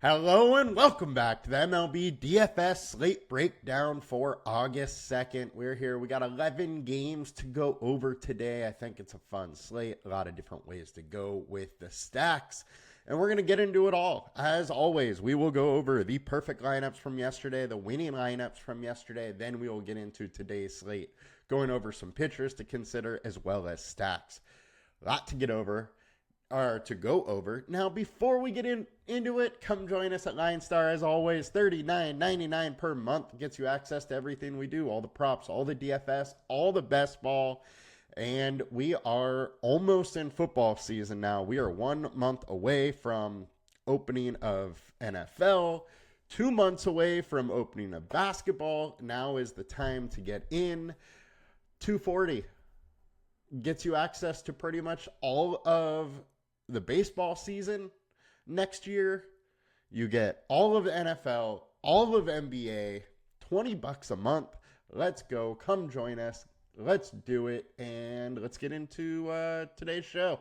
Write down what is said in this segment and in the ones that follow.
Hello and welcome back to the MLB DFS slate breakdown for August 2nd. We're here. We got 11 games to go over today. I think it's a fun slate. A lot of different ways to go with the stacks. And we're going to get into it all. As always, we will go over the perfect lineups from yesterday, the winning lineups from yesterday. Then we will get into today's slate, going over some pitchers to consider as well as stacks. A lot to get over. Or to go over. Now, before we get into it, come join us at LineStar. As always, $39.99 per month gets you access to everything we do, all the props, all the DFS, all the best ball. And we are almost in football season now. We are 1 month away from opening of NFL, 2 months away from opening of basketball. Now is the time to get in. 240 gets you access to pretty much all of the baseball season next year. You get all of the NFL, all of NBA, $20 a month. Let's go. Come join us. Let's do it. And let's get into today's show.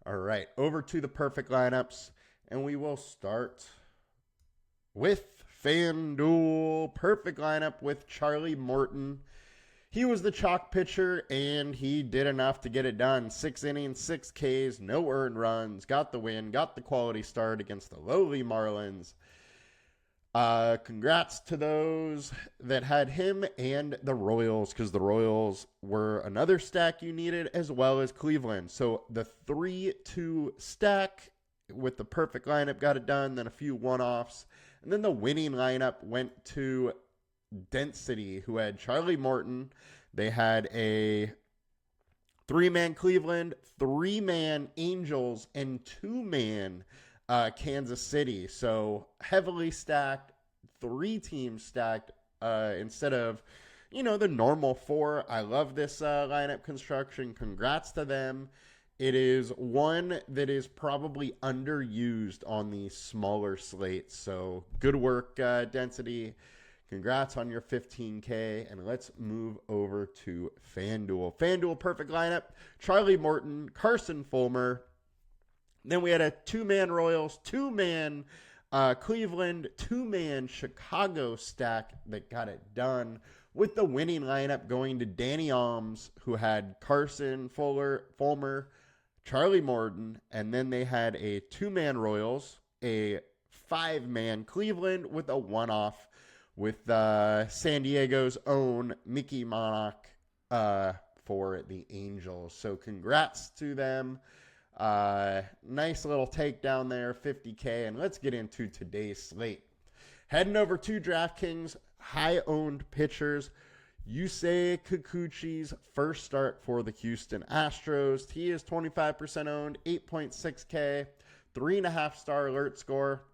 All right, over to the perfect lineups. And we will start with Fanduel. Perfect lineup with Charlie Morton. He was the chalk pitcher, and he did enough to get it done. 6 innings, 6 Ks, no earned runs. Got the win, got the quality start against the lowly Marlins. Congrats to those that had him and the Royals, because the Royals were another stack you needed, as well as Cleveland. So the 3-2 stack with the perfect lineup got it done, then a few one-offs. And then the winning lineup went to Density, who had Charlie Morton. They had a 3-man Cleveland, 3-man Angels, and 2-man Kansas City. So heavily stacked, 3 teams stacked instead of, the normal 4. I love this lineup construction. Congrats to them. It is one that is probably underused on the smaller slates. So good work, Density. Congrats on your 15K. And let's move over to FanDuel. FanDuel perfect lineup. Charlie Morton, Carson Fulmer. Then we had a 2-man Royals, 2-man Cleveland, 2-man Chicago stack that got it done, with the winning lineup going to Danny Alms, who had Carson Fulmer, Charlie Morton, and then they had a 2-man Royals, a 5-man Cleveland with a one-off with San Diego's own Mickey Monarch for the Angels. So congrats to them. Nice little takedown there, 50K. And let's get into today's slate. Heading over to DraftKings, high-owned pitchers. Yusei Kikuchi's first start for the Houston Astros. He is 25% owned, 8.6K, 3.5-star alert score.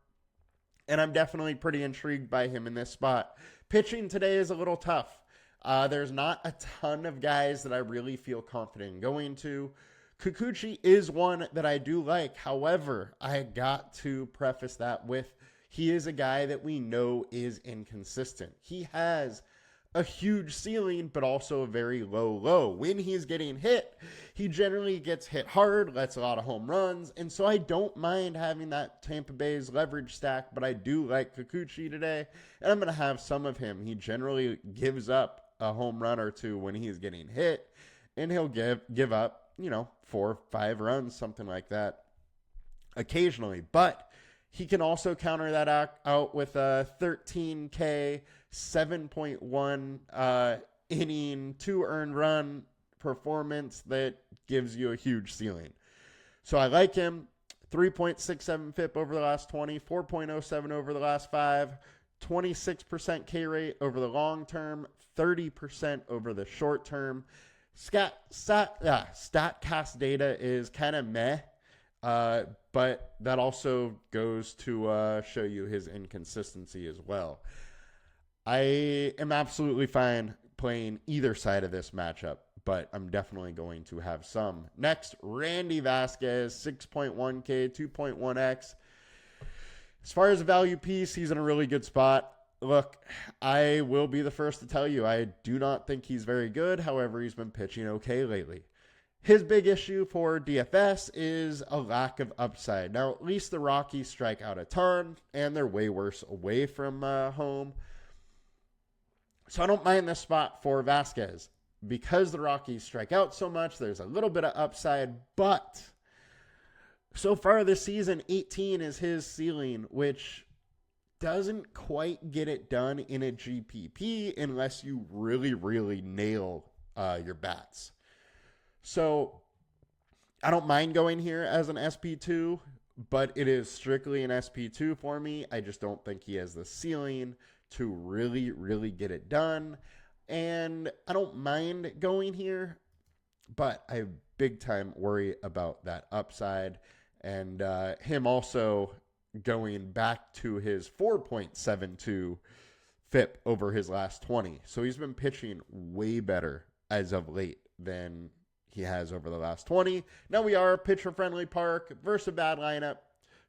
And I'm definitely pretty intrigued by him in this spot. Pitching today is a little tough. There's not a ton of guys that I really feel confident in going to. Kikuchi is one that I do like. However, I got to preface that with he is a guy that we know is inconsistent. He has a huge ceiling, but also a very low. When he's getting hit, he generally gets hit hard, lets a lot of home runs, and so I don't mind having that Tampa Bay's leverage stack, but I do like Kikuchi today, and I'm going to have some of him. He generally gives up a home run or two when he's getting hit, and he'll give up, 4 or 5 runs, something like that, occasionally, but he can also counter that out with a 13K, 7.1 inning, 2 earned run performance that gives you a huge ceiling. So I like him. 3.67 FIP over the last 20, 4.07 over the last 5, 26% K rate over the long term, 30% over the short term. StatCast data is kind of meh. But that also goes to show you his inconsistency as well. I am absolutely fine playing either side of this matchup, but I'm definitely going to have some. Next, Randy Vasquez, 6.1K, 2.1X. As far as a value piece, he's in a really good spot. Look, I will be the first to tell you, I do not think he's very good. However, he's been pitching okay lately. His big issue for DFS is a lack of upside. Now, at least the Rockies strike out a ton, and they're way worse away from home. So I don't mind this spot for Vasquez. Because the Rockies strike out so much, there's a little bit of upside, but so far this season, 18 is his ceiling, which doesn't quite get it done in a GPP unless you really, really nail your bats. So I don't mind going here as an SP2, but it is strictly an SP2 for me. I just don't think he has the ceiling to really, really get it done. And I don't mind going here, but I big time worry about that upside. And him also going back to his 4.72 FIP over his last 20. So he's been pitching way better as of late than he has over the last 20. Now we are a pitcher-friendly park versus a bad lineup.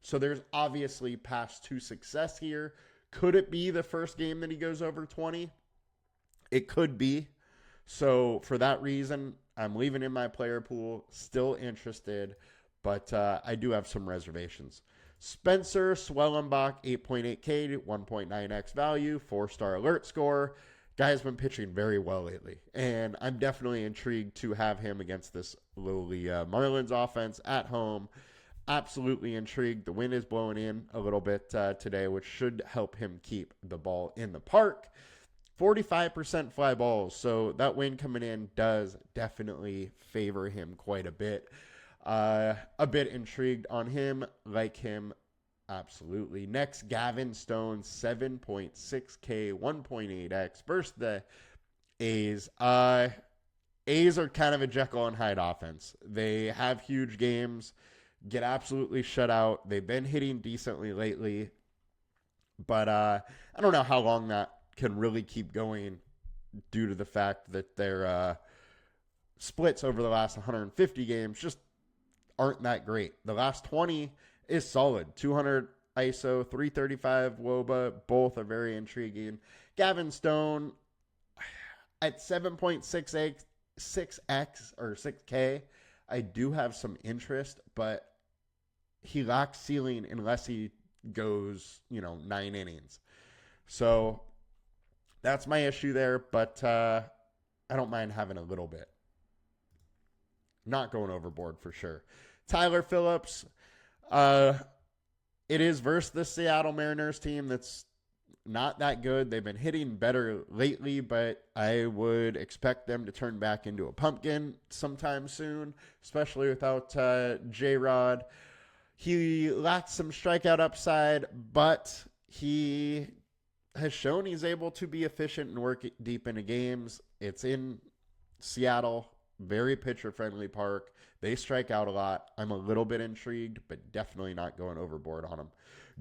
So there's obviously path to success here. Could it be the first game that he goes over 20? It could be. So for that reason, I'm leaving in my player pool. Still interested, but I do have some reservations. Spencer Swellenbach, 8.8K, 1.9x value, 4-star alert score. Guy's been pitching very well lately, and I'm definitely intrigued to have him against this lowly Marlins offense at home. Absolutely intrigued. The wind is blowing in a little bit today, which should help him keep the ball in the park. 45% fly balls, so that wind coming in does definitely favor him quite a bit. A bit intrigued on him, like him, absolutely. Next, Gavin Stone, 7.6K, 1.8x versus the A's. A's are kind of a Jekyll and Hyde offense. They have huge games, get absolutely shut out. They've been hitting decently lately, but I don't know how long that can really keep going due to the fact that their splits over the last 150 games just aren't that great. The last 20 is solid. 200 ISO, 335 WOBA, both are very intriguing. Gavin Stone at 6x or 6K, I do have some interest, but he lacks ceiling unless he goes, 9 innings. So that's my issue there, but I don't mind having a little bit. Not going overboard for sure. Tyler Phillips, it is versus the Seattle Mariners team that's not that good. They've been hitting better lately, but I would expect them to turn back into a pumpkin sometime soon, especially without J-Rod. He lacks some strikeout upside, but he has shown he's able to be efficient and work deep into games. It's in Seattle, very pitcher-friendly park. They strike out a lot. I'm a little bit intrigued, but definitely not going overboard on him.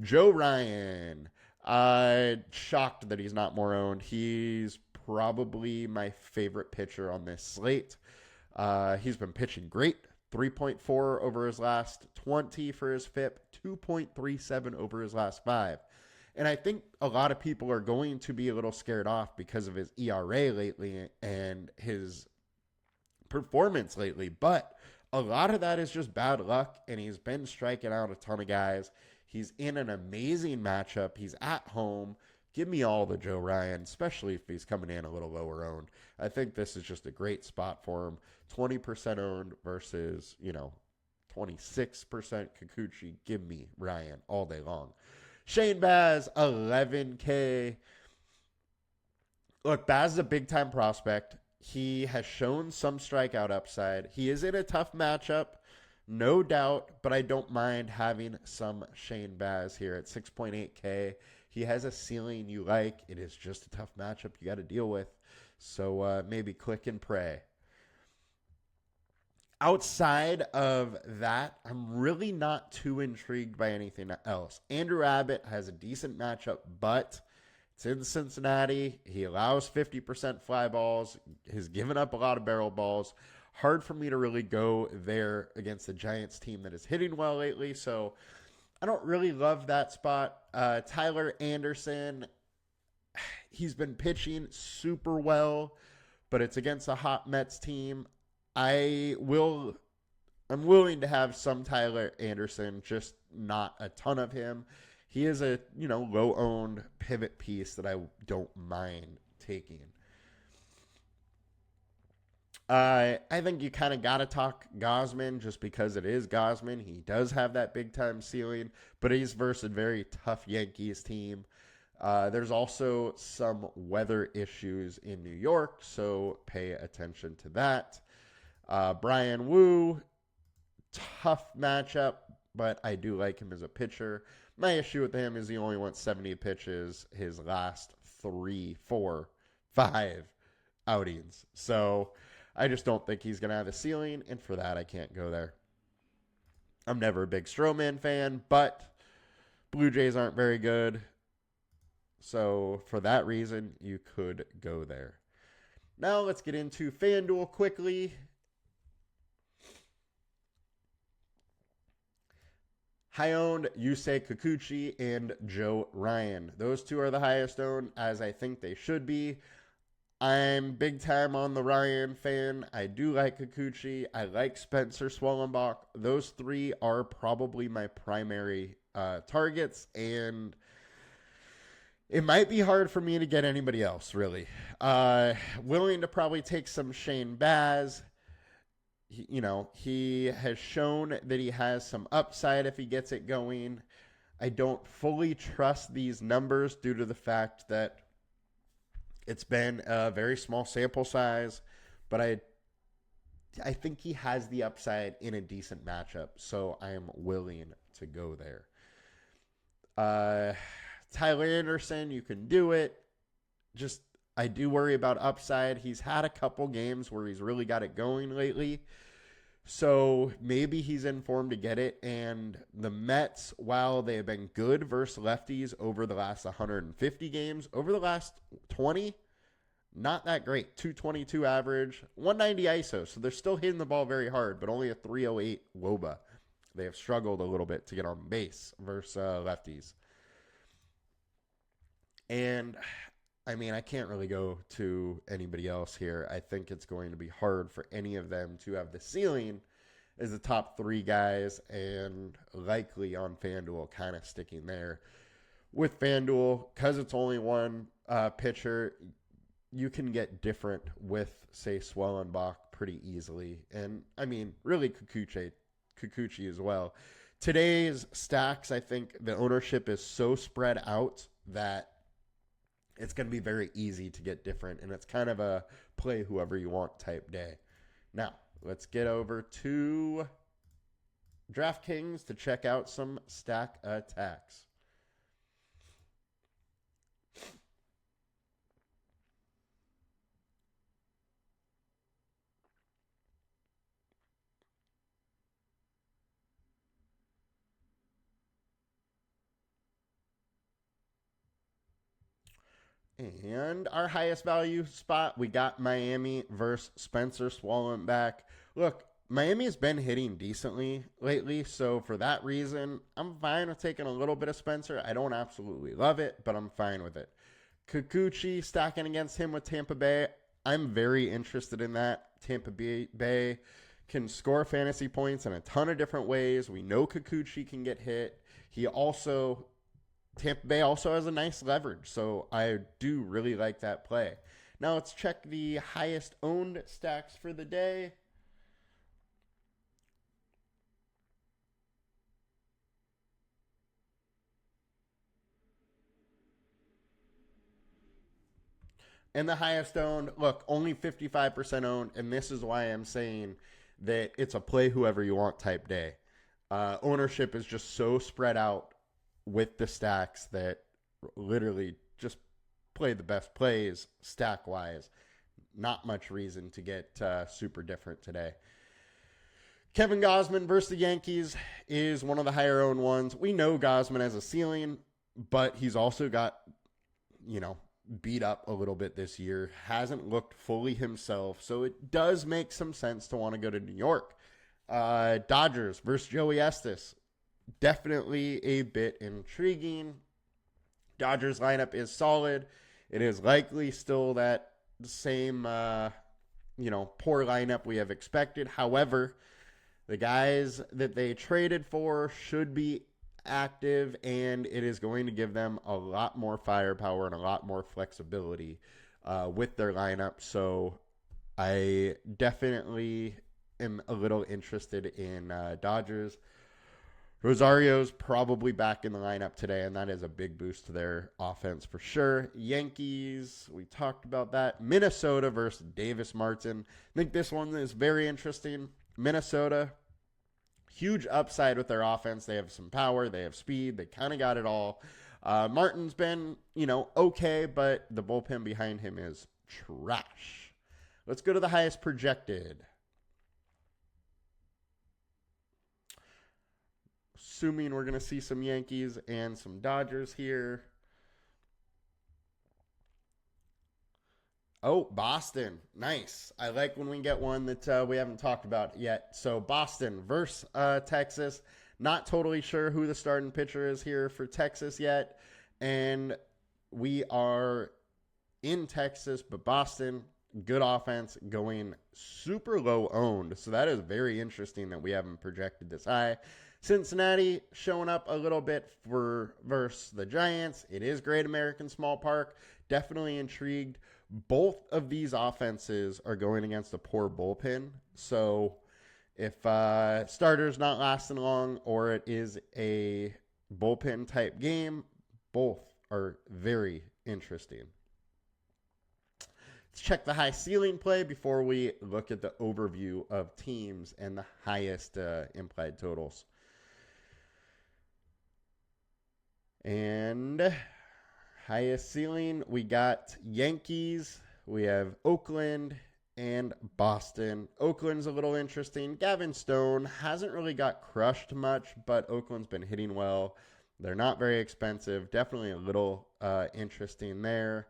Joe Ryan, shocked that he's not more owned. He's probably my favorite pitcher on this slate. He's been pitching great. 3.4 over his last 20 for his FIP, 2.37 over his last 5. And I think a lot of people are going to be a little scared off because of his ERA lately and his performance lately. But a lot of that is just bad luck, and he's been striking out a ton of guys. He's in an amazing matchup. He's at home. Give me all the Joe Ryan, especially if he's coming in a little lower owned. I think this is just a great spot for him. 20% owned versus, 26% Kikuchi. Give me Ryan all day long. Shane Baz, 11K. Look, Baz is a big-time prospect. He has shown some strikeout upside. He is in a tough matchup, no doubt, but I don't mind having some Shane Baz here at 6.8K. He has a ceiling you like. It is just a tough matchup you got to deal with. So maybe click and pray. Outside of that, I'm really not too intrigued by anything else. Andrew Abbott has a decent matchup, but it's in Cincinnati. He allows 50% fly balls. He's given up a lot of barrel balls. Hard for me to really go there against the Giants team that is hitting well lately. So I don't really love that spot. Tyler Anderson, he's been pitching super well, but it's against a hot Mets team. I'm willing to have some Tyler Anderson, just not a ton of him. He is a, low-owned pivot piece that I don't mind taking. I think you kind of got to talk Gausman just because it is Gausman. He does have that big-time ceiling, but he's versus a very tough Yankees team. There's also some weather issues in New York, so pay attention to that. Brian Wu, tough matchup, but I do like him as a pitcher. My issue with him is he only went 70 pitches his last 3, 4, 5 outings. So I just don't think he's going to have a ceiling, and for that, I can't go there. I'm never a big Stroman fan, but Blue Jays aren't very good. So for that reason, you could go there. Now let's get into FanDuel quickly. High-owned Yusei Kikuchi and Joe Ryan. Those two are the highest owned, as I think they should be. I'm big time on the Ryan fan. I do like Kikuchi. I like Spencer Swellenbach. Those three are probably my primary targets, and it might be hard for me to get anybody else, really. Willing to probably take some Shane Baz. He has shown that he has some upside if he gets it going. I don't fully trust these numbers due to the fact that it's been a very small sample size, but I think he has the upside in a decent matchup, so I am willing to go there. Tyler Anderson, you can do it. Just, I do worry about upside. He's had a couple games where he's really got it going lately. So maybe he's in form to get it. And the Mets, while they have been good versus lefties over the last 150 games, over the last 20, not that great. 222 average, 190 ISO. So they're still hitting the ball very hard, but only a 308 WOBA. They have struggled a little bit to get on base versus lefties. And I can't really go to anybody else here. I think it's going to be hard for any of them to have the ceiling as the top three guys, and likely on FanDuel kind of sticking there. With FanDuel, because it's only one pitcher, you can get different with, say, Swellenbach pretty easily. And, really Kikuchi as well. Today's stacks, I think the ownership is so spread out that it's going to be very easy to get different, and it's kind of a play whoever you want type day. Now, let's get over to DraftKings to check out some stack attacks. And our highest value spot, we got Miami versus Spencer Swellenbach. Look, Miami's been hitting decently lately, so for that reason, I'm fine with taking a little bit of Spencer. I don't absolutely love it, but I'm fine with it. Kikuchi stacking against him with Tampa Bay, I'm very interested in that. Tampa Bay can score fantasy points in a ton of different ways. We know Kikuchi can get hit. Tampa Bay also has a nice leverage, so I do really like that play. Now let's check the highest owned stacks for the day. And the highest owned, look, only 55% owned, and this is why I'm saying that it's a play whoever you want type day. Ownership is just so spread out with the stacks that literally just play the best plays stack-wise. Not much reason to get super different today. Kevin Gausman versus the Yankees is one of the higher-owned ones. We know Gausman has a ceiling, but he's also got, beat up a little bit this year. Hasn't looked fully himself, so it does make some sense to want to go to New York. Dodgers versus Joey Estes. Definitely a bit intriguing. Dodgers lineup is solid. It is likely still that same, poor lineup we have expected. However, the guys that they traded for should be active, and it is going to give them a lot more firepower and a lot more flexibility with their lineup. So I definitely am a little interested in Dodgers. Rosario's probably back in the lineup today, and that is a big boost to their offense for sure. Yankees, we talked about that. Minnesota versus Davis Martin. I think this one is very interesting. Minnesota, huge upside with their offense. They have some power. They have speed. They kind of got it all. Martin's been, okay, but the bullpen behind him is trash. Let's go to the highest projected. Assuming we're going to see some Yankees and some Dodgers here. Oh, Boston. Nice. I like when we get one that we haven't talked about yet. So Boston versus Texas. Not totally sure who the starting pitcher is here for Texas yet. And we are in Texas, but Boston, good offense, going super low owned. So that is very interesting that we haven't projected this high. Cincinnati showing up a little bit versus the Giants. It is Great American Small Park. Definitely intrigued. Both of these offenses are going against a poor bullpen. So if starter's not lasting long or it is a bullpen type game, both are very interesting. Let's check the high ceiling play before we look at the overview of teams and the highest implied totals. And highest ceiling, we got Yankees, we have Oakland, and Boston. Oakland's a little interesting. Gavin Stone hasn't really got crushed much, but Oakland's been hitting well. They're not very expensive. Definitely a little interesting there.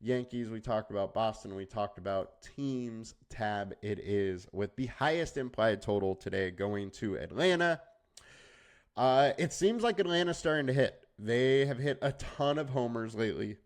Yankees, we talked about. Boston, we talked about. Teams tab it is with the highest implied total today going to Atlanta. It seems like Atlanta's starting to hit. They have hit a ton of homers lately.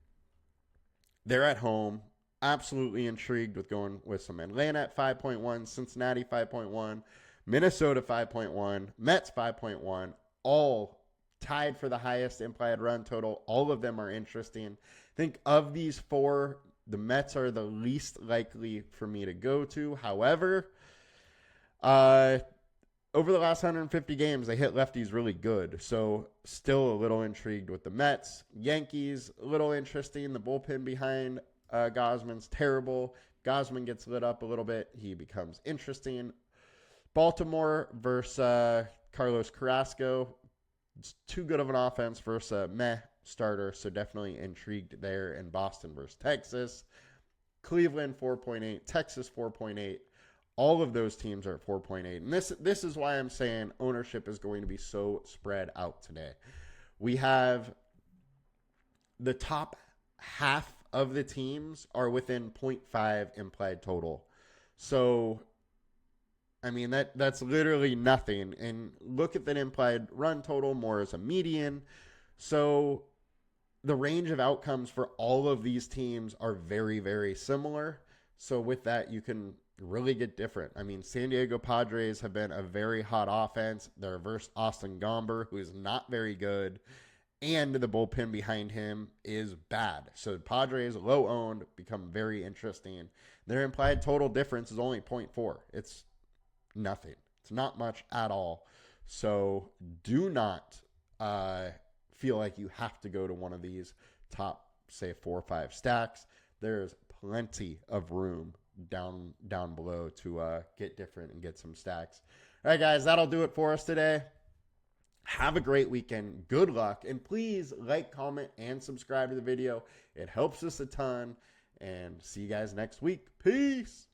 They're at home. Absolutely intrigued with going with some Atlanta at 5.1, Cincinnati 5.1, Minnesota 5.1, Mets 5.1, all tied for the highest implied run total. All of them are interesting. I think of these four, the Mets are the least likely for me to go to. However, over the last 150 games, they hit lefties really good. So still a little intrigued with the Mets. Yankees, a little interesting. The bullpen behind Gausman's terrible. Gausman gets lit up a little bit. He becomes interesting. Baltimore versus Carlos Carrasco. It's too good of an offense versus a meh starter. So definitely intrigued there. And Boston versus Texas. Cleveland 4.8. Texas 4.8. All of those teams are at 4.8. And this is why I'm saying ownership is going to be so spread out today. We have the top half of the teams are within 0.5 implied total. So, I mean, that's literally nothing. And look at that implied run total more as a median. So the range of outcomes for all of these teams are very, very similar. So with that, you can really get different. I mean, San Diego Padres have been a very hot offense. They're versus Austin Gomber, who is not very good, and the bullpen behind him is bad. So Padres, low owned, become very interesting. Their implied total difference is only 0.4. It's nothing. It's not much at all. So do not feel like you have to go to one of these top, say, 4 or 5 stacks. There's plenty of room down below to get different and get some stacks. All right, guys, that'll do it for us today. Have a great weekend. Good luck. And please like, comment, and subscribe to the video. It helps us a ton. And see you guys next week. Peace.